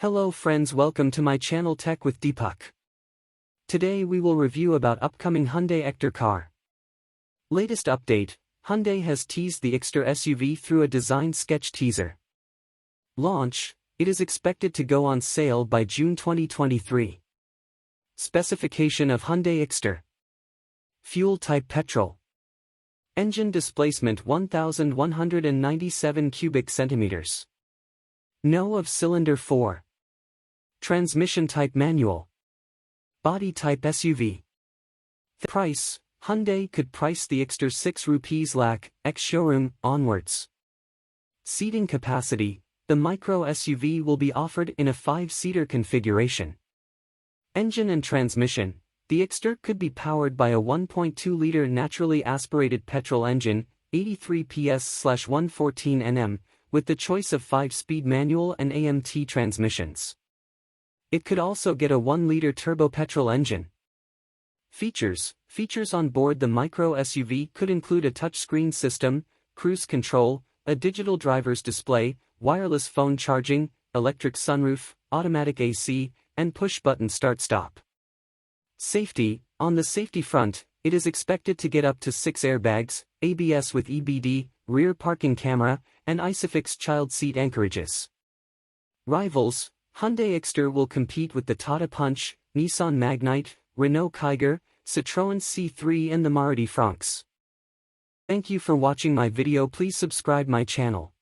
Hello friends, welcome to my channel Tech with Deepak. Today we will review about upcoming Hyundai Exter car. Latest update, Hyundai has teased the Exter SUV through a design sketch teaser. Launch, it is expected to go on sale by June 2023. Specification of Hyundai Exter. Fuel type petrol. Engine displacement 1197 cubic centimeters. No of cylinder 4. Transmission type manual. Body type SUV. Price, Hyundai could price the Exter 6 rupees lakh, ex-showroom, onwards. Seating capacity, the micro SUV will be offered in a 5-seater configuration. Engine and transmission, the Exter could be powered by a 1.2-liter naturally aspirated petrol engine, 83 PS/114 Nm, with the choice of 5-speed manual and AMT transmissions. It could also get a 1-liter turbo petrol engine. Features on board the micro SUV could include a touchscreen system, cruise control, a digital driver's display, wireless phone charging, electric sunroof, automatic AC, and push-button start-stop. Safety, on the safety front, it is expected to get up to 6 airbags, ABS with EBD, rear parking camera, and ISOFIX child seat anchorages. Rivals, Hyundai Exter will compete with the Tata Punch, Nissan Magnite, Renault Kiger, Citroën C3 and the Maruti Franx. Thank you for watching my video. Please subscribe my channel.